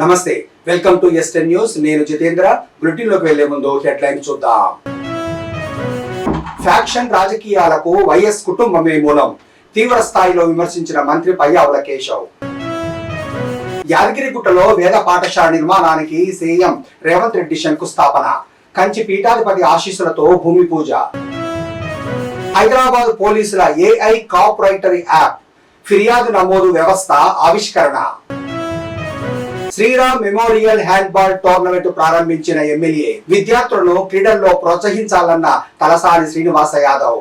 నమస్తే, welcome to ఎస్టెన్ news. నేను Jitendra. Bulletin లోకి వెళ్లే ముందు హెడ్లైన్ చూద్దాం. ఫ్యాక్షన్ రాజకీయాలకు వైఎస్ కుటుంబమే మూలం, తీవ్ర స్థాయిలో విమర్శించిన మంత్రి పయ్యావుల కేశవ్. యాదగిరిగుట్టలో వేద పాఠశాల నిర్మాణానికి సీఎం రేవంత్ రెడ్డి శంకుస్థాపన, కంచి పీఠాధిపతి ఆశీస్సులతో భూమి పూజ. హైదరాబాద్ పోలీసుల ఏఐ కాప్ రైటరీ యాప్, ఫిర్యాదు నమోదు వ్యవస్థ ఆవిష్కరణ. శ్రీరామ్ మెమోరియల్ హ్యాండ్బాల్ టోర్నమెంట్ ప్రారంభించిన ఎమ్మెల్యే, విద్యార్థులను క్రీడల్లో ప్రోత్సహించాలన్న తలసాని శ్రీనివాస యాదవ్.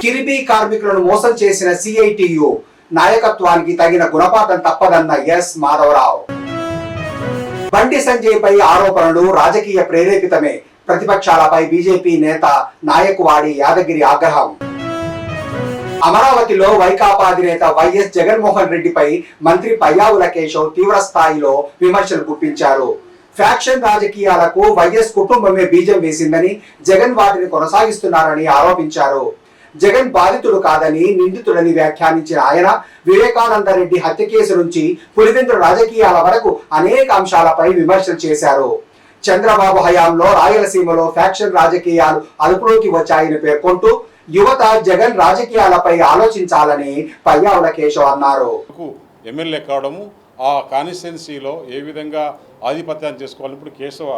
కిరిబీ కార్మికులను మోసం చేసిన సిఐటియు, నాయకత్వానికి తగిన గుణపాఠం తప్పదన్న ఎస్ మాధవరావు. బండి సంజయ్ పై ఆరోపణలు రాజకీయ ప్రేరేపితమే, ప్రతిపక్షాలపై బీజేపీ నేత నాయకువాడి యాదగిరి ఆగ్రహం. అమరావతిలో వైకాపా అధినేత వైఎస్ జగన్మోహన్ రెడ్డిపై మంత్రి పయ్యావుల కేశవ్ తీవ్ర స్థాయిలో విమర్శలు గుప్పించారు. ఫ్యాక్షన్ రాజకీయాలకు వైఎస్ కుటుంబమే బీజం వేసిందని, జగన్ వాటిని కొనసాగిస్తున్నారని ఆరోపించారు. జగన్ బాధితుడు కాదని, నిందితుడని వ్యాఖ్యానించిన ఆయన, వివేకానంద రెడ్డి హత్య కేసు నుంచి పులివెందుల రాజకీయాల వరకు అనేక అంశాలపై విమర్శలు చేశారు. చంద్రబాబు హయాంలో రాయలసీమలో ఫ్యాక్షన్ రాజకీయాలు అదుపులోకి వచ్చాయని పేర్కొంటూ, యువత జగన్ రాజకీయాలపై ఆలోచించాలని పయ్యావుల కేశవ్ అన్నారు. ఎమ్మెల్యే కావడము, ఆ కాన్స్టిట్యున్సీలో ఏ విధంగా ఆధిపత్యాన్ని చేసుకోవాలి, ఇప్పుడు కేశవ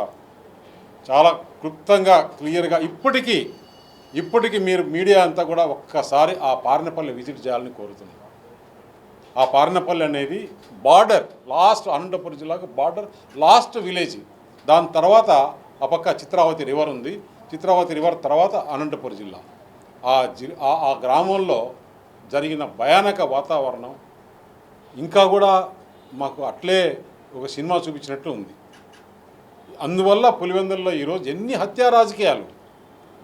చాలా క్లుప్తంగా క్లియర్గా ఇప్పటికీ మీరు మీడియా అంతా కూడా ఒక్కసారి ఆ పార్నపల్లి విజిట్ చేయాలని కోరుతున్నాను. ఆ పార్నపల్లి అనేది బార్డర్, లాస్ట్ అనంతపురం జిల్లాకు బార్డర్ లాస్ట్ విలేజ్. దాని తర్వాత ఆ పక్క చిత్రావతి రివర్ ఉంది. చిత్రావతి రివర్ తర్వాత అనంతపురం జిల్లా. ఆ గ్రామంలో జరిగిన భయానక వాతావరణం ఇంకా కూడా మాకు అట్లే ఒక సినిమా చూపించినట్లు ఉంది. అందువల్ల పులివెందుల్లో ఈరోజు ఎన్ని హత్యా రాజకీయాలు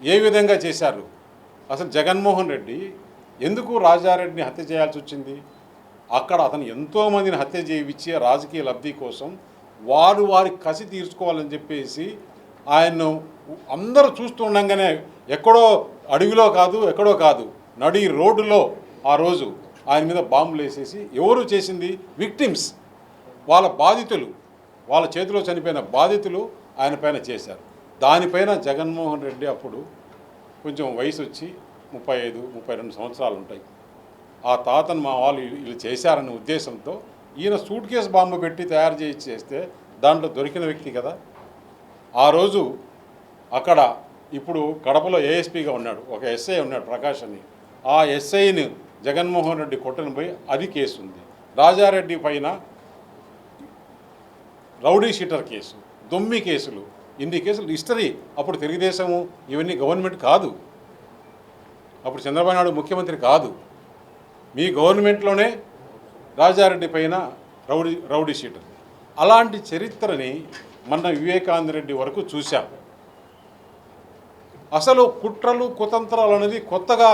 ఏ విధంగా చేశారు. అసలు జగన్మోహన్ రెడ్డి ఎందుకు రాజారెడ్డిని హత్య చేయాల్సి వచ్చింది? అక్కడ అతను ఎంతోమందిని హత్య చేయించే రాజకీయ లబ్ధి కోసం వారి కసి తీర్చుకోవాలని చెప్పేసి ఆయన్ను అందరూ చూస్తుండగానే ఎక్కడో అడవిలో కాదు, ఎక్కడో కాదు, నడి రోడ్డులో ఆ రోజు ఆయన మీద బాంబులు వేసేసి, ఎవరు చేసింది? విక్టిమ్స్, వాళ్ళ బాధితులు, వాళ్ళ చేతిలో చనిపోయిన బాధితులు ఆయన పైన చేశారు. దానిపైన జగన్మోహన్ రెడ్డి అప్పుడు కొంచెం వయసు వచ్చి 35-32 సంవత్సరాలు ఉంటాయి. ఆ తాతను మా వాళ్ళు వీళ్ళు చేశారనే ఉద్దేశంతో ఈయన సూట్ కేసు బాంబు పెట్టి తయారు చేస్తే దాంట్లో దొరికిన వ్యక్తి కదా. ఆ రోజు అక్కడ ఇప్పుడు కడపలో ఏఎస్పీగా ఉన్నాడు, ఒక ఎస్ఐ ఉన్నాడు ప్రకాష్ అని. ఆ ఎస్ఐని జగన్మోహన్ రెడ్డి కొట్టని పోయి అది కేసు ఉంది. రాజారెడ్డి పైన రౌడీ షీటర్ కేసు, దొమ్మి కేసులు, ఇన్ని కేసులు హిస్టరీ. అప్పుడు తెలుగుదేశము ఇవన్నీ గవర్నమెంట్ కాదు, అప్పుడు చంద్రబాబు నాయుడు ముఖ్యమంత్రి కాదు. మీ గవర్నమెంట్లోనే రాజారెడ్డి పైన రౌడీ షీటర్. అలాంటి చరిత్రని మన వివేకానంద రెడ్డి వరకు చూశాం. అసలు కుట్రలు కుతంత్రాలు అనేది కొత్తగా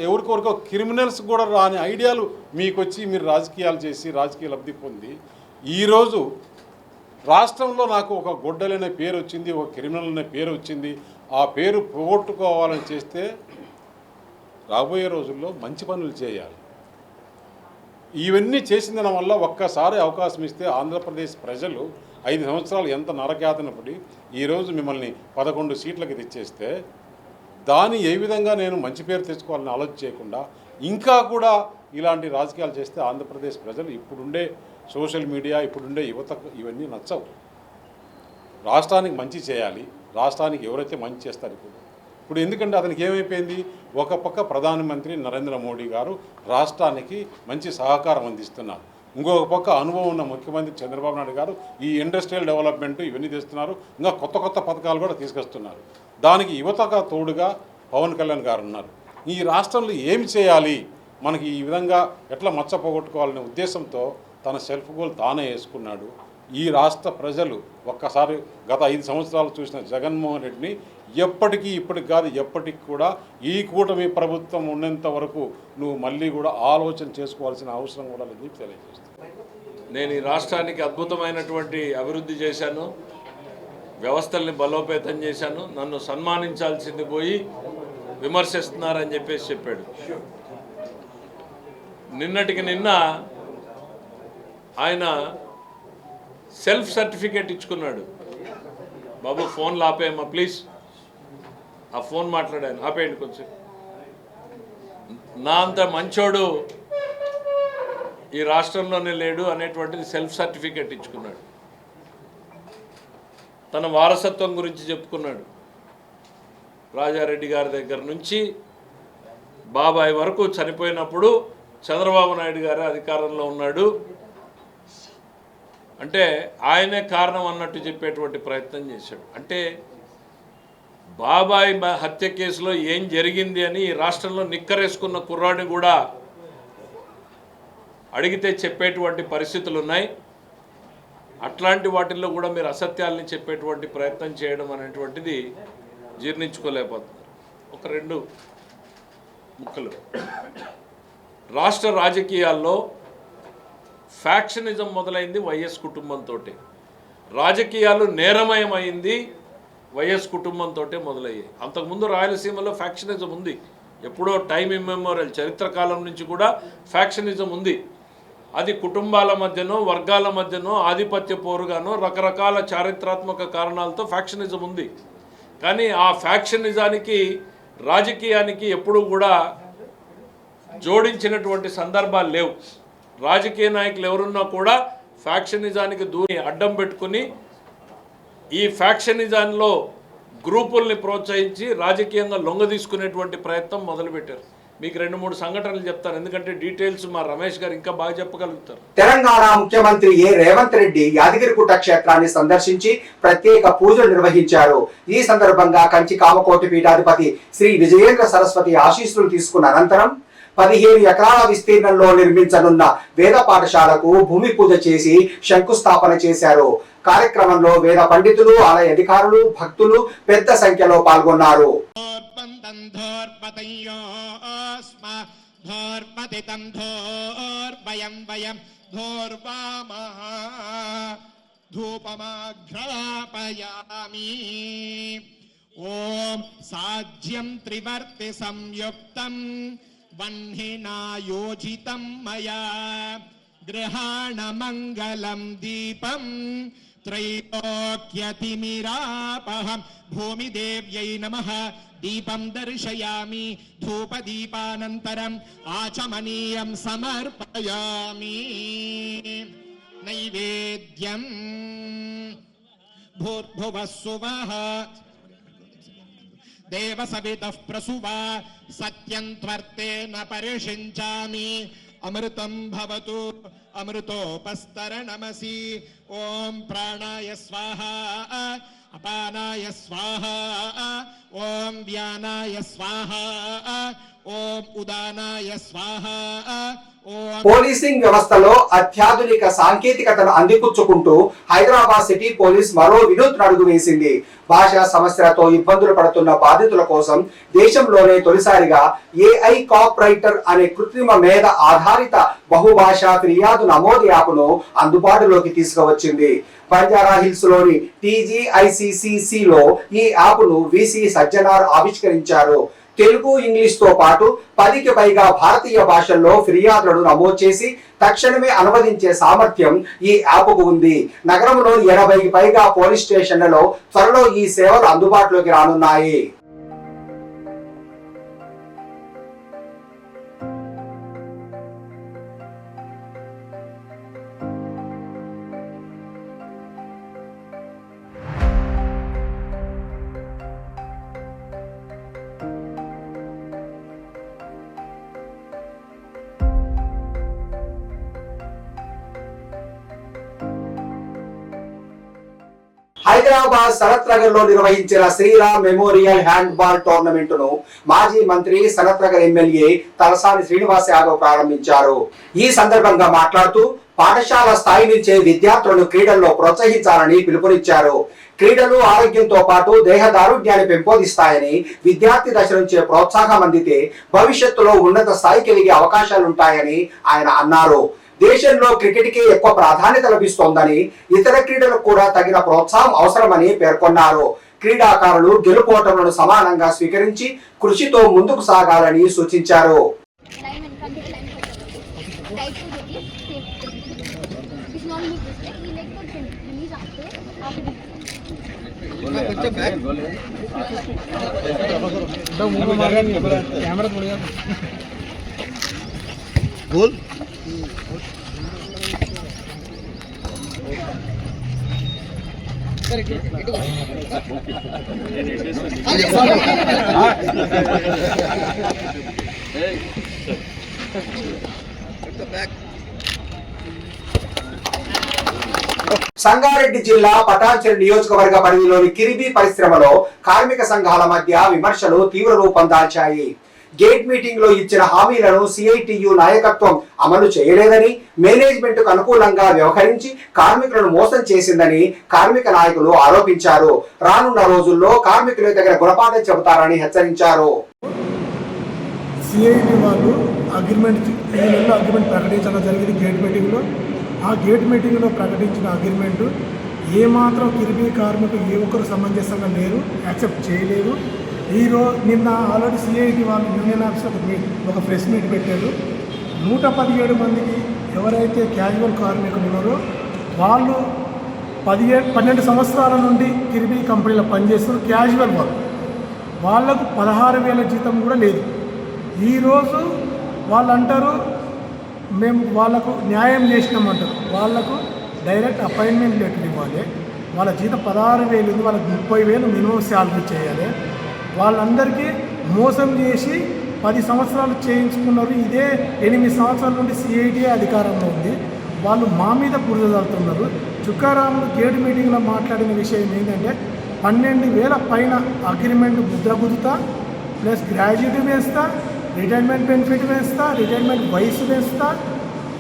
ఎవరికొరకో క్రిమినల్స్ కూడా రాని ఐడియాలు మీకు వచ్చి మీరు రాజకీయాలు చేసి రాజకీయ లబ్ధి పొంది ఈరోజు రాష్ట్రంలో నాకు ఒక గొడ్డలనే పేరు వచ్చింది, ఒక క్రిమినల్ అనే పేరు వచ్చింది. ఆ పేరు పోగొట్టుకోవాలని చేస్తే రాబోయే రోజుల్లో మంచి పనులు చేయాలి. ఇవన్నీ చేసిన వల్ల ఒక్కసారి అవకాశం ఇస్తే ఆంధ్రప్రదేశ్ ప్రజలు 5 సంవత్సరాలు ఎంత నరకయాతన పడి ఈరోజు మిమ్మల్ని 11 సీట్లకి తెచ్చేస్తే దాన్ని ఏ విధంగా నేను మంచి పేరు తెచ్చుకోవాలని ఆలోచన చేయకుండా ఇంకా కూడా ఇలాంటి రాజకీయాలు చేస్తే ఆంధ్రప్రదేశ్ ప్రజలు ఇప్పుడుండే సోషల్ మీడియా, ఇప్పుడుండే యువతకు ఇవన్నీ నచ్చవు. రాష్ట్రానికి మంచి చేయాలి, రాష్ట్రానికి ఎవరైతే మంచి చేస్తారు ఇప్పుడు ఎందుకంటే అతనికి ఏమైపోయింది, ఒక పక్క ప్రధానమంత్రి నరేంద్ర మోడీ గారు రాష్ట్రానికి మంచి సహకారం అందిస్తున్నారు, ఇంకొక పక్క అనుభవం ఉన్న ముఖ్యమంత్రి చంద్రబాబు నాయుడు గారు ఈ ఇండస్ట్రియల్ డెవలప్మెంట్ ఇవన్నీ తెస్తున్నారు, ఇంకా కొత్త పథకాలు కూడా తీసుకొస్తున్నారు. దానికి యువతగా తోడుగా పవన్ కళ్యాణ్ గారు ఉన్నారు. ఈ రాష్ట్రంలో ఏమి చేయాలి, మనకి ఈ విధంగా ఎట్లా మచ్చ పోగొట్టుకోవాలనే ఉద్దేశంతో తన సెల్ఫ్ గోల్ తానే వేసుకున్నాడు. ఈ రాష్ట్ర ప్రజలు ఒక్కసారి గత 5 సంవత్సరాలు చూసిన జగన్మోహన్ రెడ్డిని ఇప్పటికి కాదు ఎప్పటికి కూడా ఈ కూటమి ప్రభుత్వం ఉన్నంత వరకు నువ్వు మళ్ళీ కూడా ఆలోచన చేసుకోవాల్సిన అవసరం కూడా లేదని తెలియజేస్తాను. నేను ఈ రాష్ట్రానికి అద్భుతమైనటువంటి అభివృద్ధి చేశాను, వ్యవస్థల్ని బలోపేతం చేశాను. నన్ను సన్మానించాల్సింది పోయి విమర్శిస్తున్నారని చెప్పాడు. నిన్నటికి నిన్న ఆయన సెల్ఫ్ సర్టిఫికేట్ ఇచ్చుకున్నాడు. బాబు ఫోన్లు ఆపేయమ్మా ప్లీజ్, ఆ ఫోన్ మాట్లాడాను ఆపేయండి కొంచెం. నా అంత మంచోడు ఈ రాష్ట్రంలోనే లేడు అనేటువంటిది సెల్ఫ్ సర్టిఫికేట్ ఇచ్చుకున్నాడు. తన వారసత్వం గురించి చెప్పుకున్నాడు. రాజారెడ్డి గారి దగ్గర నుంచి బాబాయ్ వరకు చనిపోయినప్పుడు చంద్రబాబు నాయుడు గారు అధికారంలో ఉన్నాడు అంటే ఆయనే కారణం అన్నట్టు చెప్పేటువంటి ప్రయత్నం చేశాడు. అంటే బాబాయ్ హత్య కేసులో ఏం జరిగింది అని ఈ రాష్ట్రంలో నిక్కరేసుకున్న కుర్రాడిని కూడా అడిగితే చెప్పేటువంటి పరిస్థితులు ఉన్నాయి. అట్లాంటి వాటిల్లో కూడా మీరు అసత్యాలని చెప్పేటువంటి ప్రయత్నం చేయడం అనేటువంటిది జీర్ణించుకోలేకపోతున్నారు. ఒక రెండు ముక్కలు, రాష్ట్ర రాజకీయాల్లో ఫ్యాక్షనిజం మొదలైంది వైఎస్ కుటుంబంతో. రాజకీయాలు నేరమయమైంది వైఎస్ కుటుంబంతో మొదలయ్యాయి. అంతకుముందు రాయలసీమలో ఫ్యాక్షనిజం ఉంది, ఎప్పుడో టైం ఇమ్మెమోరియల్ చరిత్ర కాలం నుంచి కూడా ఫ్యాక్షనిజం ఉంది. అది కుటుంబాల మధ్యనో వర్గాల మధ్యనో ఆధిపత్య పోరుగానో రకరకాల చారిత్రాత్మక కారణాలతో ఫ్యాక్షనిజం ఉంది. కానీ ఆ ఫ్యాక్షనిజానికి రాజకీయానికి ఎప్పుడూ కూడా జోడించినటువంటి సందర్భాలు లేవు. రాజకీయ నాయకులు ఎవరున్నా కూడా ఫ్యాక్షనిజానికి దూరి అడ్డం పెట్టుకుని ఈ ఫ్యాక్షనిజాన్లో గ్రూపుల్ని ప్రోత్సహించి రాజకీయంగా లొంగ తీసుకునేటువంటి ప్రయత్నం మొదలుపెట్టారు. మీకు 2-3 సంఘటనలు చెప్తాను, ఎందుకంటే డీటెయిల్స్ మా రమేష్ గారు ఇంకా బాగా చెప్పగలుగుతారు. తెలంగాణ ముఖ్యమంత్రి రేవంత్ రెడ్డి యాదగిరిగుట్ట క్షేత్రాన్ని సందర్శించి ప్రత్యేక పూజలు నిర్వహించారు. ఈ సందర్భంగా కంచి కామకోటి పీఠాధిపతి శ్రీ విజయేంద్ర సరస్వతి ఆశీస్సులు తీసుకున్న అనంతరం 15 ఎకరాల విస్తీర్ణంలో నిర్మించనున్న వేద పాఠశాలకు భూమి పూజ చేసి శంకుస్థాపన చేశారు. కార్యక్రమంలో వేద పండితులు, ఆలయ అధికారులు, భక్తులు పెద్ద సంఖ్యలో పాల్గొన్నారు. ఓం సాజ్యం త్రివర్తి సంయుక్తం వహ్నినాయోజితం మయా గృహాణ మంగళం దీపం త్రైలోక్యతిమిరాపహం భూమిదేవ్యై నమః దీపం దర్శయామి ధూపదీపానంతరం ఆచమనీయం సమర్పయామి నైవేద్యం భూర్భువః సువః దేవ సవితః ప్రసువా సత్యం త్వర్తేన పరిషించామి అమృతం భవతు అమృతోపస్తరణమసి ఓం ప్రాణాయ స్వాహా అపానాయ స్వాహా ఓం వ్యానాయ స్వాహా ఓం ఉదానాయ స్వాహా. పోలీసింగ్ వ్యవస్థలో అత్యాధునిక సాంకేతికతను అందిపుచ్చుకుంటూ హైదరాబాద్ సిటీ పోలీస్ మరో వినూత్న అడుగు వేసింది. భాషా సమస్యలతో ఇబ్బందులు పడుతున్న బాధితుల కోసం దేశంలోనే తొలిసారిగా AI కాప్ రైటర్ అనే కృత్రిమ మేధ ఆధారిత బహుభాషా ఫిర్యాదు నమోదు యాప్ను అందుబాటులోకి తీసుకువచ్చింది. బంజారా హిల్స్ లోని TGICCC లో ఈ యాప్ను VC సజ్జనార్ ఆవిష్కరించారు. తెలుగు, ఇంగ్లీష్ తో పాటు 10కి పైగా భారతీయ భాషల్లో ఫిర్యాదులను నమోదు చేసి తక్షణమే అనువదించే సామర్థ్యం ఈ యాప్కు ఉంది. నగరంలోని 80కి పైగా పోలీస్ స్టేషన్లలో త్వరలో ఈ సేవలు అందుబాటులోకి రానున్నాయి. హైదరాబాద్ సనత్ నగర్ లో నిర్వహించిన శ్రీరామ్ మెమోరియల్ హ్యాండ్బాల్ టోర్నమెంట్ ను మాజీ మంత్రి సనత్ నగర్ ఎమ్మెల్యే తలసాని శ్రీనివాస్ యాదవ్ ప్రారంభించారు. ఈ సందర్భంగా మాట్లాడుతూ పాఠశాల స్థాయి నుంచే విద్యార్థులను క్రీడల్లో ప్రోత్సహించాలని పిలుపునిచ్చారు. క్రీడలు ఆరోగ్యంతో పాటు దేహదారుఢ్యాన్ని పెంపొందిస్తాయని, విద్యార్థి దశ నుంచే ప్రోత్సాహం అందితే భవిష్యత్తులో ఉన్నత స్థాయికి ఎదిగే అవకాశాలుంటాయని ఆయన అన్నారు. దేశంలో క్రికెట్కి ఎక్కువ ప్రాధాన్యత లభిస్తోందని, ఇతర క్రీడలకు కూడా తగిన ప్రోత్సాహం అవసరమని పేర్కొన్నారు. క్రీడాకారులు గెలుపోటములను సమానంగా స్వీకరించి కృషితో ముందుకు సాగాలని సూచించారు. సంగారెడ్డి జిల్లా పటాన్చెరు నియోజకవర్గ పరిధిలోని కిరిబి పరిశ్రమలో కార్మిక సంఘాల మధ్య విమర్శలు తీవ్ర రూపం దాల్చాయి. గేట్ మీటింగ్ లో ఇచ్చిన హామీలను సిఐటియు నాయకత్వం అమలు చేయలేదని, మేనేజ్మెంట్ కు అనుకూలంగా వ్యవహరించి కార్మికులను మోసం చేసిందని కార్మిక నాయకులు ఆరోపించారు. రానున్న రోజుల్లో కార్మికుల దగ్గర గుణపాఠం చెబుతారని హెచ్చరించారు. సిఐటి వాళ్ళు అగ్రిమెంట్ ప్రకటించడం జరిగింది గేట్ మీటింగ్లో. ఆ గేట్ మీటింగ్లో ప్రకటించిన అగ్రిమెంటు ఏమాత్రం కిరిబి కార్మికులు ఏ ఒక్కరు సమంజసంగా లేరు, యాక్సెప్ట్ చేయలేరు. నిన్న ఆల్రెడీ సిఐటి వాళ్ళు యూనియన్ ఆఫీసర్ ఒక ప్రెస్ మీట్ పెట్టారు. 117 మందికి ఎవరైతే క్యాజువల్ కార్మికులు ఉన్నారో వాళ్ళు 12 సంవత్సరాల నుండి కిరిబి కంపెనీలో పనిచేస్తున్నారు. క్యాజువల్ వాళ్ళకు 16,000 జీతం కూడా లేదు. ఈరోజు వాళ్ళు అంటారు మేము వాళ్ళకు న్యాయం చేసినామంటారు. వాళ్ళకు డైరెక్ట్ అపాయింట్మెంట్ లెటర్ ఇవ్వాలి. వాళ్ళ జీతం 16,000 ఉంది, వాళ్ళకి 30,000 మినిమం శాలరీ చేయాలి. వాళ్ళందరికీ మోసం చేసి 10 సంవత్సరాలు చేయించుకున్నారు. ఇదే 8 సంవత్సరాల నుండి సిఐటి అధికారంలో ఉంది. వాళ్ళు మా మీద బురద చల్లుతున్నారు. చుక్కారాములు గేట్ మీటింగ్లో మాట్లాడిన విషయం ఏంటంటే 12,000 పైన అగ్రిమెంట్ ముద్ర గుర్తా, ప్లస్ గ్రాడ్యుయేట్ వేస్తా, రిటైర్మెంట్ బెనిఫిట్ వేస్తా, రిటైర్మెంట్ వయసు వేస్తా,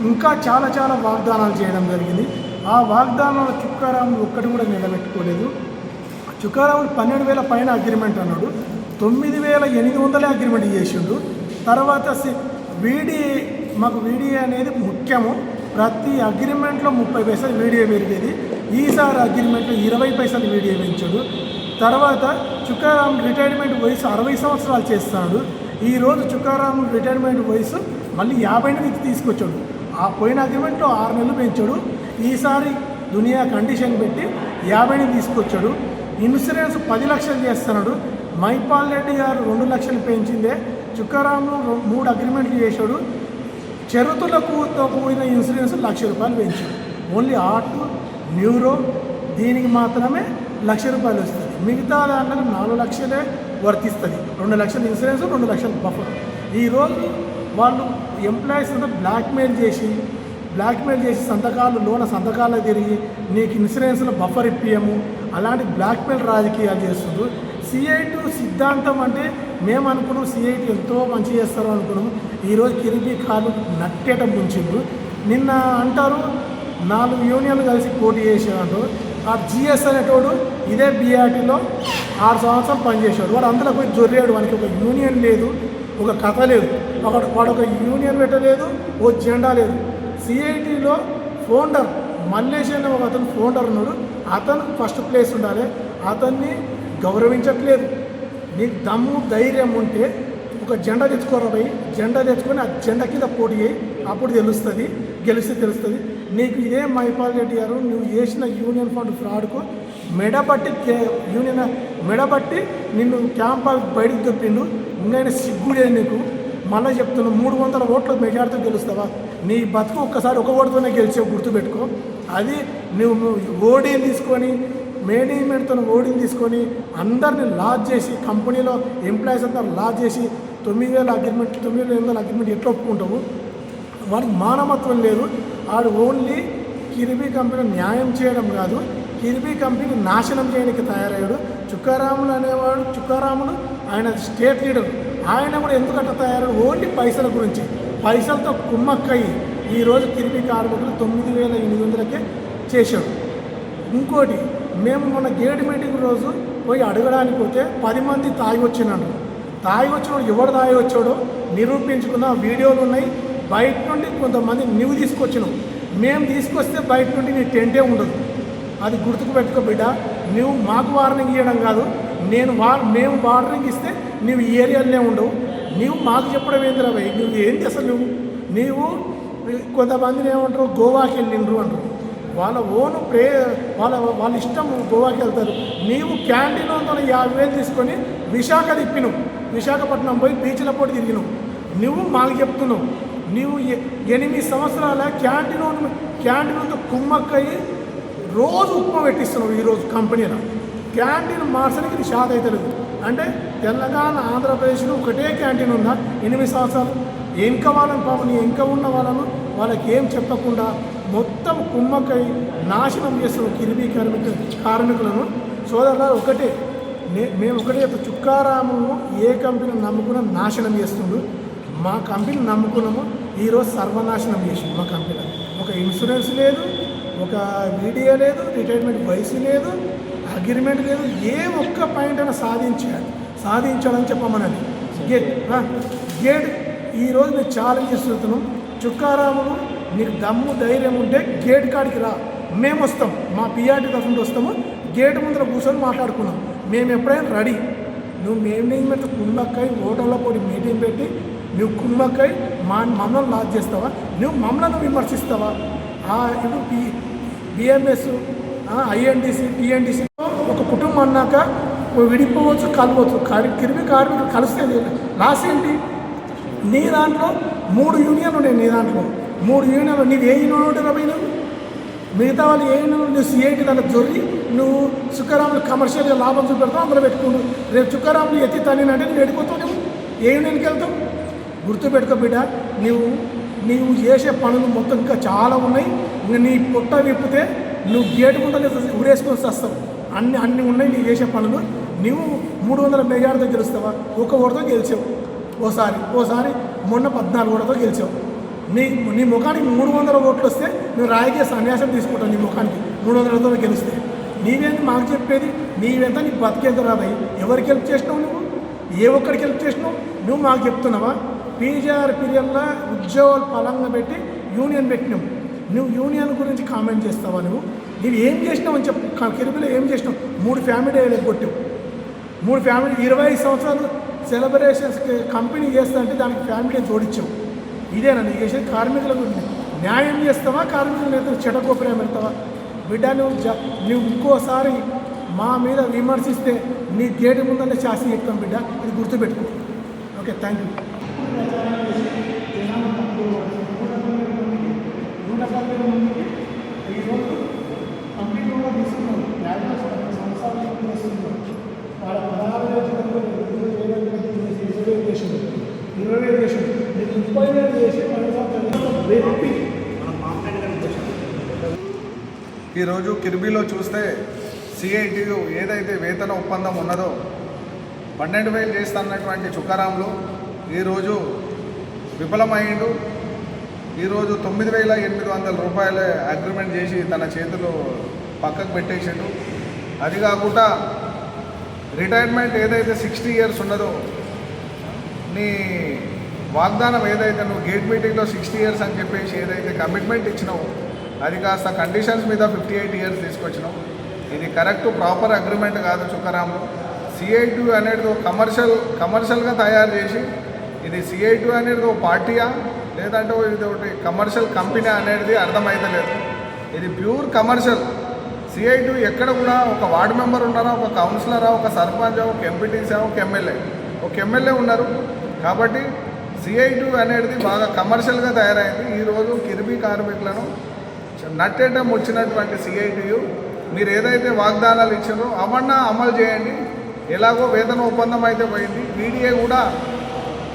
ఇంకా చాలా వాగ్దానాలు చేయడం జరిగింది. ఆ వాగ్దానాలు చుక్కారాములు ఒక్కటి కూడా నిలబెట్టుకోలేదు. చుక్కారాములు 12,000 పైన అగ్రిమెంట్ అన్నాడు, 9,800 అగ్రిమెంట్ చేసిండు. తర్వాత మాకు వీడియో అనేది ముఖ్యము. ప్రతి అగ్రిమెంట్లో 30 పైసలు వీడియో పెరిగేది. ఈసారి అగ్రిమెంట్లో 20 పైసలు వీడియో పెంచాడు. తర్వాత చుక్కారాములు రిటైర్మెంట్ వయసు 60 సంవత్సరాలు చేస్తున్నాడు. ఈరోజు చుక్కారాములు రిటైర్మెంట్ వయసు మళ్ళీ 58కి తీసుకొచ్చాడు. ఆ పోయిన అగ్రిమెంట్లో 6 నెలలు పెంచాడు. ఈసారి దునియా కండిషన్ పెట్టి 50ని తీసుకొచ్చాడు. ఇన్సూరెన్స్ 10 లక్షలు చేస్తున్నాడు. మైపాల్ రెడ్డి గారు 2 లక్షలు పెంచిందే. చుక్కారాములు 3 అగ్రిమెంట్లు చేశాడు. చెరుతులకు పోయిన ఇన్సూరెన్స్ ₹1,00,000 పెంచాడు. ఓన్లీ ఆర్ట్, న్యూరో దీనికి మాత్రమే ₹1,00,000 వస్తుంది. మిగతా దాంట్లో 4 లక్షలే వర్తిస్తుంది. 2 లక్షల ఇన్సూరెన్స్, 2 లక్షల బఫర్. ఈరోజు వాళ్ళు ఎంప్లాయీస్ అంతా బ్లాక్మెయిల్ చేసి సంతకాలు తిరిగి నీకు ఇన్సూరెన్స్లో బఫర్ ఇప్పియము అలాంటి బ్లాక్మెయిల్ రాజకీయాలు చేస్తుండ్రు. సిఐటి సిద్ధాంతం అంటే మేము అనుకున్నాం సిఐటి ఎంతో మంచి చేస్తారు అనుకున్నాము. ఈరోజు కిరిబి కాలు నట్టేట ముంచిండ్రు. నిన్న అంటారు 4 యూనియన్లు కలిసి పోటీ చేసేవాడు. ఆ జిఎస్ అనేటోడు ఇదే బీఆర్టీలో 6 సంవత్సరాలు పనిచేసాడు. వాడు అందులో పోయి జొర్రాడు. వానికి ఒక యూనియన్ లేదు, ఒక కథ లేదు. వాడు ఒక యూనియన్ పెట్టలేదు, ఓ జెండా లేదు. సిఐటిలో ఫౌండర్ మల్లేష్ అనే ఒక అతను ఫౌండర్ ఉన్నాడు. అతను ఫస్ట్ ప్లేస్ ఉండాలి. అతన్ని గౌరవించట్లేదు. నీకు దమ్ము ధైర్యం ఉంటే ఒక జెండా తెచ్చుకోరా, జెండా తెచ్చుకొని ఆ జెండా కింద పోటీ చేయి, అప్పుడు గెలిస్తే తెలుస్తుంది. నీకు ఇదే మైపాల్ రెడ్డి గారు నువ్వు చేసిన యూనియన్ ఫండ్ ఫ్రాడ్కు మెడబట్టి నిన్ను క్యాంప్ బయటకు దొప్పిండు. ఇంకా సిగ్గుడే నీకు. మళ్ళీ చెప్తున్నావు 300 ఓట్ల మెజార్టీతో గెలుస్తావా? నీ బతుకు ఒక్కసారి ఒక ఓటుతోనే గెలిచావు, గుర్తుపెట్టుకో. అది నువ్వు ఓడీని తీసుకొని మేనేజ్మెంట్తో ఓడీని తీసుకొని అందరిని లాజ్ చేసి కంపెనీలో ఎంప్లాయీస్ అంతా లాజ్ చేసి 9,000 అగ్రిమెంట్ 9,800 అగ్రిమెంట్ ఎట్లా ఒప్పుకుంటావు? వాడికి మానవత్వం లేదు. వాడు ఓన్లీ కిరిబి కంపెనీ న్యాయం చేయడం కాదు, కిరిబి కంపెనీ నాశనం చేయడానికి తయారయ్యాడు. చుక్కారాములు ఆయన స్టేట్ లీడర్. ఆయన కూడా ఎందుకంటే తయారయ్యాడు? ఓన్లీ పైసల గురించి. పైసలతో కుమ్మక్కయ్యి ఈరోజు కిరిబి కార్మికులు 9,800కే చేశాడు. ఇంకోటి, మేము మొన్న గేట్ మీటింగ్ రోజు పోయి అడగడానికి పోతే 10 మంది తాగి వచ్చినాడు. తాగి వచ్చినాడు ఎవడు తాగి వచ్చాడో నిరూపించుకున్న వీడియోలు ఉన్నాయి. బయట నుండి కొంతమంది నువ్వు తీసుకొచ్చినావు, మేము తీసుకొస్తే బయట నుండి నీ టెంటే ఉండదు. అది గుర్తుకు పెట్టుకో బిడ్డ. నువ్వు మాకు వార్నింగ్ ఇవ్వడం కాదు, మేము వార్నింగ్ ఇస్తే నువ్వు ఈ ఏరియాలోనే ఉండవు, నువ్వు మాకు చెప్పడం ఏందిరా భయ్, నువ్వు ఏంటి అసలు నువ్వు కొంతమందిని ఏమంటారు గోవాకి వెళ్ళిండ్రు అంటారు, వాళ్ళ ఓను వాళ్ళ ఇష్టం గోవాకి వెళ్తారు. నీవు క్యాంటీన్ 50,000 తీసుకొని విశాఖ తిప్పినావు, విశాఖపట్నం పోయి బీచ్ల పోటీ తిరిగినావు. నువ్వు మాకు చెప్తున్నావు నువ్వు 8 సంవత్సరాల క్యాంటీన్తో కుమ్మక్కయ్యి రోజు ఉప్మా పెట్టిస్తున్నావు. ఈరోజు కంపెనీలో క్యాంటీన్ మార్చడానికి ఇది షాక్ అవుతలేదు. అంటే తెలంగాణ ఆంధ్రప్రదేశ్లో ఒకటే క్యాంటీన్ ఉందా 8 సంవత్సరాలు? ఇంకా వాళ్ళని పాపం ఇంకా ఉన్న వాళ్ళకి ఏం చెప్పకుండా మొత్తం కుమ్మక్కై నాశనం చేస్తున్నాం కిరిబీ కార్మికులను. సోదరులారు ఒకటే మేము ఒకటే చుక్కారామును ఏ కంపెనీ నమ్ముకున్నా నాశనం చేస్తుండు. మా కంపెనీ నమ్ముకున్నాము, ఈరోజు సర్వనాశనం చేసింది మా కంపెనీ. ఒక ఇన్సూరెన్స్ లేదు, ఒక వీడియో లేదు, రిటైర్మెంట్ వయసు లేదు, అగ్రిమెంట్ లేదు, ఏ ఒక్క పాయింట్ అయినా సాధించాలని చెప్పమన్నది. గేట్ ఈరోజు మేము ఛాలెంజ్ చేస్తున్నాం, చుక్కారాములు నీకు దమ్ము ధైర్యం ఉంటే గేట్ కాడికి రా, మేము వస్తాం, మా పిఆర్టీ తరఫున వస్తాము, గేట్ ముందర కూర్చొని మాట్లాడుకున్నాం, మేము ఎప్పుడైనా రెడీ. నువ్వు మేనేజ్మెంట్ కుమ్మక్కై హోటల్లో పోటీ మీటింగ్ పెట్టి నువ్వు కుమ్మక్కై మమ్మల్ని లాజ్ చేస్తావా? నువ్వు మమ్మల్ని విమర్శిస్తావా? ఇప్పుడు బిఎంఎస్, ఐఎన్టీసీ, టీఎన్టీసీలో ఒక కుటుంబం అన్నాక విడిపోవచ్చు, కలవచ్చు. కిరిబీ కార్మికులు కలిస్తే లాస్ ఏంటి? నీ దాంట్లో 3 యూనియన్లు ఉన్నాయి, నీ దాంట్లో 3 యూనియన్లు. నీవు ఏ యూనియన్ పోయినావు? మిగతా వాళ్ళు ఏ యూనియన్? నువ్వు సిఐటి దాంట్లో జొర్రి నువ్వు చుక్కారాములు కమర్షియల్గా లాభం చూపెడతావు, అందులో పెట్టుకుంటు. రేపు చుక్కారాములు ఎత్తి తనినంటే నువ్వు ఎడిపోతావు, నువ్వు ఏ యూనియన్కి వెళ్తావు? గుర్తుపెట్టుకో బిడ్డ, నీవు చేసే పనులు మొత్తం ఇంకా చాలా ఉన్నాయి. ఇంకా నీ పొట్ట విప్పితే నువ్వు గేటు ముందు ఉరేసుకొని వస్తావు. అన్నీ ఉన్నాయి నీ చేసే పనులు. నువ్వు 300 మెజార్టీతో గెలుస్తావా? ఒక ఓటుతో గెలిచావు ఓసారి మొన్న 14 ఓటుతో గెలిచావు. నీ ముఖానికి 300 ఓట్లు వస్తే నువ్వు రాజకీయ సన్యాసం తీసుకుంటావు. నీ ముఖానికి 300తో గెలిస్తే నీవేంటి మాకు చెప్పేది? నీవెంత నీ బతికేంత రాబాయి? ఎవరికి హెల్ప్ చేసినావు? నువ్వు ఏ ఒక్కడికి హెల్ప్ చేసినావు? నువ్వు మాకు చెప్తున్నావా? పీజీఆర్ పీరియడ్లో ఉద్యోగాలు పలంగా పెట్టి యూనియన్ పెట్టినావు. నువ్వు యూనియన్ గురించి కామెంట్ చేస్తావా? నువ్వు ఏం చేసినావు అని చెప్పు. కిరిబీలో ఏం చేసినావు? 3 ఫ్యామిలీ కొట్టావు. 3 ఫ్యామిలీ 25 సంవత్సరాలు సెలబ్రేషన్స్ కంపెనీ చేస్తా అంటే దానికి ఫ్యామిలీ జోడించావు. ఇదేనా నీకు చేసే? కార్మికులకు న్యాయం చేస్తావా? కార్మికులు చెడగోపురం పెడతావా? బిడ్డ నువ్వు ఇంకోసారి మా మీద విమర్శిస్తే నీ గేటు ముందనే శాస్త్రం చెప్తాం బిడ్డ, ఇది గుర్తుపెట్టుకో. Okay, thank you. ఈరోజు కంపెనీలో తీసుకున్నాం, సంవత్సరాలు చేస్తున్నాం. వాళ్ళ 16,000 చేసింది, 20,000 చేసింది, 30,000 చేసి 10,000 ఈరోజు కిరిబీలో చూస్తే సిఐటియు ఏదైతే వేతన ఒప్పందం ఉన్నదో 12,000 చేస్తున్నటువంటి చుక్కారాములు ఈరోజు విఫలమైండు. ఈరోజు 9,800 రూపాయల అగ్రిమెంట్ చేసి తన చేతులు పక్కకు పెట్టేసాడు. అది కాకుండా రిటైర్మెంట్ ఏదైతే 60 ఇయర్స్ ఉన్నదో నీ వాగ్దానం ఏదైతే నువ్వు గేట్ మీటింగ్లో 60 ఇయర్స్ అని చెప్పేసి ఏదైతే కమిట్మెంట్ ఇచ్చినావు అది కాస్త కండిషన్స్ మీద 58 ఇయర్స్ తీసుకొచ్చినావు. ఇది కరెక్ట్ ప్రాపర్ అగ్రిమెంట్ కాదు చుక్కారాములు. సిఐటి అనేది కమర్షియల్గా తయారు చేసి ఇది సిఐటి అనేది ఒక పార్టీయా లేదంటే ఇది ఒకటి కమర్షియల్ కంపెనీ అనేది అర్థమవుతలేదు. ఇది ప్యూర్ కమర్షియల్. సిఐటి ఎక్కడ కూడా ఒక వార్డు మెంబర్ ఉన్నారా, ఒక కౌన్సిలరా, ఒక సర్పంచ్, ఒక ఎంపీటీసా, ఒక ఎమ్మెల్యే ఉన్నారు. కాబట్టి సిఐటి అనేది బాగా కమర్షియల్గా తయారైంది. ఈరోజు కిరిబీ కార్మికులను నట్టేటం వచ్చినటువంటి సిఐటియు మీరు ఏదైతే వాగ్దానాలు ఇచ్చారో అవన్నా అమలు చేయండి. ఎలాగో వేతన ఒప్పందం అయితే పోయింది, వీడియో కూడా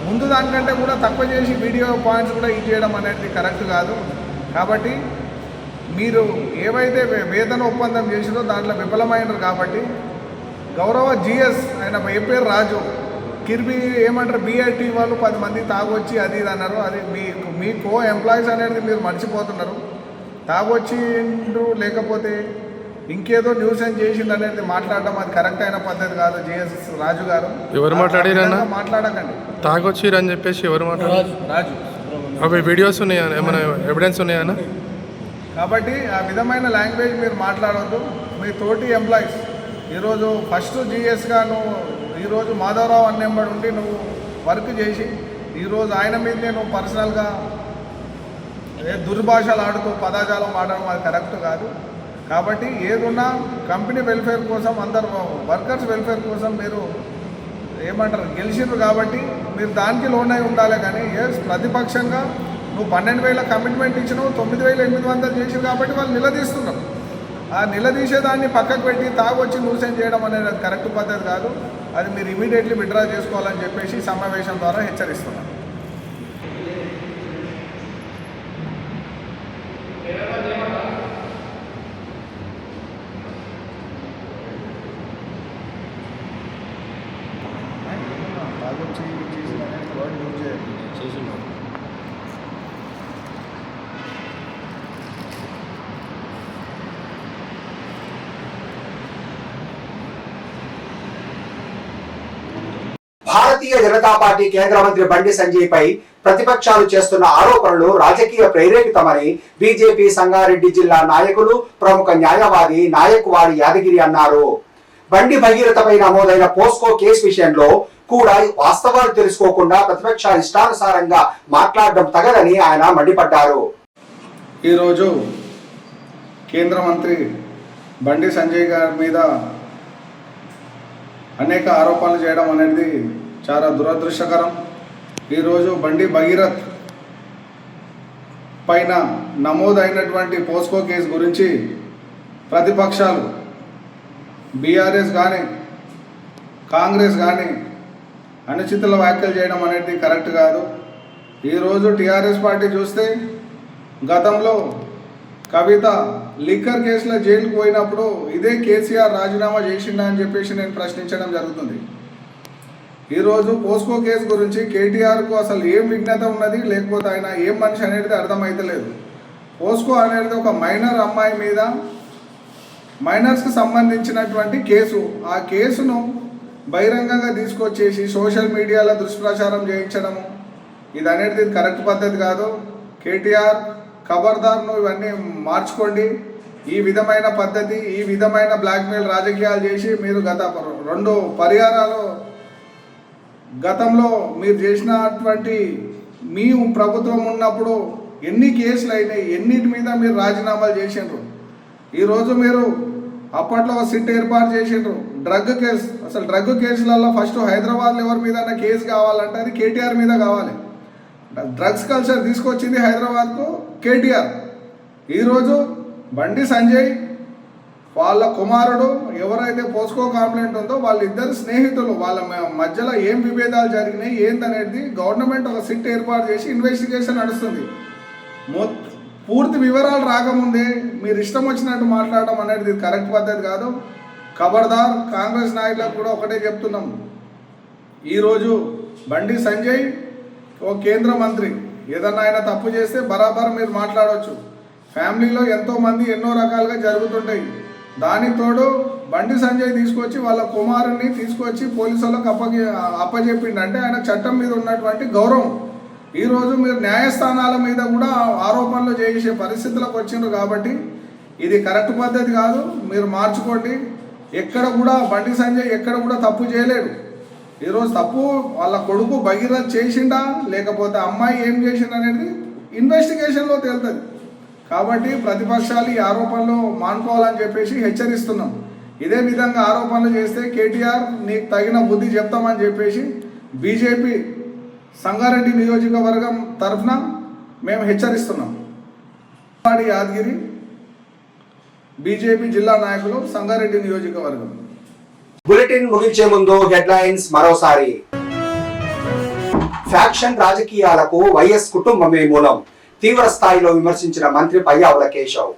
ముందు దానికంటే కూడా తక్కువ చేసి వీడియో పాయింట్స్ కూడా ఇచ్చేయడం అనేది కరెక్ట్ కాదు. కాబట్టి మీరు ఏవైతే వేతన ఒప్పందం చేసినో దాంట్లో విఫలమైనరు. కాబట్టి గౌరవ జిఎస్ ఆయన పేరు రాజు కిరిబీ ఏమంటారు బిఐటి వాళ్ళు 10 మంది తాగొచ్చి అది ఇది అన్నారు. అది మీ కో ఎంప్లాయీస్ అనేది మీరు మర్చిపోతున్నారు. తాగొచ్చిండ్రు లేకపోతే ఇంకేదో న్యూస్ ఏం చేసిండు అనేది మాట్లాడడం అది కరెక్ట్ అయిన పద్ధతి కాదు. జిఎస్ రాజు గారు ఎవరు మాట్లాడారన్నా? మాట్లాడకండి. తాగొచ్చిరు అని చెప్పేసి ఎవరు మాట్లాడారు? రాజు అవి వీడియోస్ ఉన్నాయా, ఏమైనా ఎవిడెన్స్ ఉన్నాయన్నా? కాబట్టి ఆ విధమైన లాంగ్వేజ్ మీరు మాట్లాడవద్దు. మీ తోటి ఎంప్లాయీస్ ఈరోజు ఫస్ట్ జిఎస్గా నువ్వు ఈరోజు మాధవరావు అన్నెంబడి ఉండి నువ్వు వర్క్ చేసి ఈరోజు ఆయన మీదనే నువ్వు పర్సనల్గా దుర్భాషలు ఆడుతూ పదాజాలం ఆడడం అది కరెక్ట్ కాదు. కాబట్టి ఏదున్నా కంపెనీ వెల్ఫేర్ కోసం అందరు వర్కర్స్ వెల్ఫేర్ కోసం మీరు ఏమంటారు గెలిచిర్రు కాబట్టి మీరు దానికి లోన్ అయి ఉండాలి. కానీ ప్రతిపక్షంగా నువ్వు 12,000 కమిట్మెంట్ ఇచ్చినావు, 9,800 చేసిరు కాబట్టి వాళ్ళు నిలదీస్తున్నారు. ఆ నిలదీసేదాన్ని పక్కకు పెట్టి తాగొచ్చి న్యూసెన్స్ చేయడం అనేది అది కరెక్ట్ పద్ధతి కాదు. అది మీరు ఇమీడియట్లీ విత్డ్రా చేసుకోవాలని చెప్పేసి సమావేశం ద్వారా హెచ్చరిస్తున్నాం. భారతీయ జనతా పార్టీ కేంద్ర మంత్రి బండి సంజయ్ పై ప్రతిపక్షాలు చేస్తున్న ఆరోపణలు రాజకీయ ప్రేరేపితమని బీజేపీ సంగారెడ్డి జిల్లా నాయకులు ప్రముఖ న్యాయవాది నాయక్వాడి యాదగిరి అన్నారు. బండి భగీరథపై నమోదైన పోస్కో కేసు విషయంలో కూడా వాస్తవాలు తెలుసుకోకుండా ప్రతిపక్షాలు ఇష్టానుసారంగా మాట్లాడడం తగదని ఆయన మండిపడ్డారు. ఈరోజు కేంద్ర మంత్రి బండి సంజయ్ గారి మీద అనేక ఆరోపణలు చేయడం అనేది చాలా దురదృష్టకరం. ఈరోజు బండి భగీరథ్ పైన నమోదైనటువంటి పోస్కో కేసు గురించి ప్రతిపక్షాలు బీఆర్ఎస్ కానీ కాంగ్రెస్ కానీ అనుచిత వ్యాఖ్యలు చేయడం అనేది కరెక్ట్ కాదు. ఈరోజు టీఆర్ఎస్ పార్టీ చూస్తే గతంలో కవిత లిక్కర్ కేసులో జైలుకు పోయినప్పుడు ఇదే కేసీఆర్ రాజీనామా చేసిండా అని చెప్పేసి నేను ప్రశ్నించడం జరుగుతుంది. ఈరోజు పోస్కో కేసు గురించి కేటీఆర్కు అసలు ఏం విజ్ఞత ఉన్నది, లేకపోతే ఆయన ఏం మనిషి అనేది అర్థమైతలేదు. పోస్కో అనేది ఒక మైనర్ అమ్మాయి మీద మైనర్స్కి సంబంధించినటువంటి కేసు. ఆ కేసును బహిరంగంగా తీసుకొచ్చేసి సోషల్ మీడియాలో దుష్ప్రచారం చేయించడము ఇది అనేది కరెక్ట్ పద్ధతి కాదు. కేటీఆర్ ఖబర్దార్ను ఇవన్నీ మార్చుకోండి. ఈ విధమైన పద్ధతి, ఈ విధమైన బ్లాక్మెయిల్ రాజకీయాలు చేసి మీరు గత 2 పరిహారాలు గతంలో మీరు చేసినటువంటి మీ ప్రభుత్వం ఉన్నప్పుడు ఎన్ని కేసులు అయినాయి, ఎన్నిటి మీద మీరు రాజీనామాలు చేసిండ్రు. ఈరోజు మీరు అప్పట్లో ఒక సిట్ ఏర్పాటు చేసిండ్రు. డ్రగ్ కేసు, అసలు డ్రగ్ కేసులలో ఫస్ట్ హైదరాబాద్లో ఎవరి మీద కేసు కావాలంటే అది కేటీఆర్ మీద కావాలి. డ్రగ్స్ కల్చర్ తీసుకొచ్చింది హైదరాబాద్కు కేటీఆర్. ఈరోజు బండి సంజయ్ వాళ్ళ కుమారుడు ఎవరైతే పోస్కో కంప్లైంట్ ఉందో వాళ్ళిద్దరు స్నేహితులు, వాళ్ళ మధ్యలో ఏం విభేదాలు జరిగినాయి ఏందనేది గవర్నమెంట్ ఒక సిట్ ఏర్పాటు చేసి ఇన్వెస్టిగేషన్ నడుస్తుంది. పూర్తి వివరాలు రాకముందే మీరు ఇష్టం వచ్చినట్టు మాట్లాడడం అనేది కరెక్ట్ పద్ధతి కాదు. ఖబర్దార్ కాంగ్రెస్ నాయకులకు కూడా ఒకటే చెప్తున్నాం. ఈరోజు బండి సంజయ్ ఓ కేంద్ర మంత్రి, ఏదన్నా ఆయన తప్పు చేస్తే బరాబర్ మీరు మాట్లాడవచ్చు. ఫ్యామిలీలో ఎంతోమంది ఎన్నో రకాలుగా జరుగుతుంటాయి. దానికి తోడు బండి సంజయ్ తీసుకొచ్చి వాళ్ళ కుమారుని తీసుకొచ్చి పోలీసు వాళ్ళకి అప్పచెప్పిండు అంటే ఆయన చట్టం మీద ఉన్నటువంటి గౌరవం. ఈరోజు మీరు న్యాయస్థానాల మీద కూడా ఆరోపణలు చేసే పరిస్థితులకు వచ్చిండ్రు కాబట్టి ఇది కరెక్ట్ పద్ధతి కాదు. మీరు మార్చుకోండి. ఎక్కడ కూడా బండి సంజయ్ ఎక్కడ కూడా తప్పు చేయలేడు. ఈరోజు తప్పు వాళ్ళ కొడుకు భగీరథ్ చేసిండా లేకపోతే అమ్మాయి ఏం చేసిండా అనేది ఇన్వెస్టిగేషన్లో తేలుతుంది. కాబట్టి ప్రతిపక్షాలు ఈ ఆరోపణలు మానుకోవాలని చెప్పేసి హెచ్చరిస్తున్నాం. ఇదే విధంగా ఆరోపణలు చేస్తే కేటీఆర్ నీకు తగిన బుద్ధి చెప్తామని చెప్పేసి బీజేపీ సంగారెడ్డి నియోజకవర్గం తరఫున మేము హెచ్చరిస్తున్నాం. యాదగిరి బీజేపీ జిల్లా నాయకులు సంగారెడ్డి నియోజకవర్గం. బులెటిన్ ముగించే ముందు హెడ్లైన్స్ మరోసారి. ఫ్యాక్షన్ రాజకీయాలకు వైఎస్ కుటుంబమే మూలం, తీవ్ర స్థాయిలో విమర్శించిన మంత్రి పయ్యావుల కేశవ్.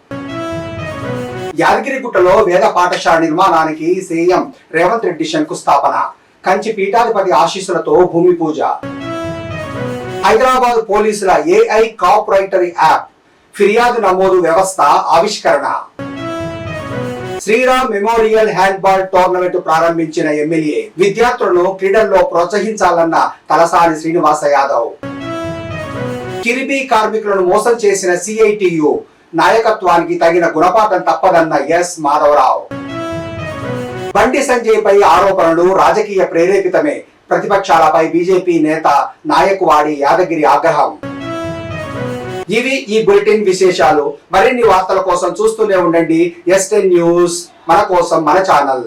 యాదగిరిగుట్టలో వేద పాఠశాల నిర్మాణానికి సీఎం రేవంత్ రెడ్డి శంకుస్థాపన, కంచి పీఠాధిపతి ఆశీస్సులతో భూమి పూజ. హైదరాబాద్ పోలీసుల ఏఐ కాప్ రైటరీ యాప్, ఫిర్యాదు నమోదు వ్యవస్థ ఆవిష్కరణ. శ్రీరామ్ మెమోరియల్ హ్యాండ్బాల్ టోర్నమెంట్ ప్రారంభించిన ఎమ్మెల్యే, విద్యార్థులను క్రీడల్లో ప్రోత్సహించాలన్న తలసాని శ్రీనివాస యాదవ్. కిరిబీ కార్మికులను మోసం చేసిన సిఐటియు, నాయకత్వానికి తగిన గుణపాఠం తప్పదన్న ఎస్ మాధవరావు. బండి సంజయ్ పై ఆరోపణలు రాజకీయ ప్రేరేపితమే, ప్రతిపక్షాలపై బీజేపీ నేత నాయకువాడి యాదగిరి ఆగ్రహం. ఇవి ఈ బులెటిన్ విశేషాలు. మరిన్ని వార్తల కోసం చూస్తూనే ఉండండి S10 న్యూస్, మన కోసం మన ఛానల్.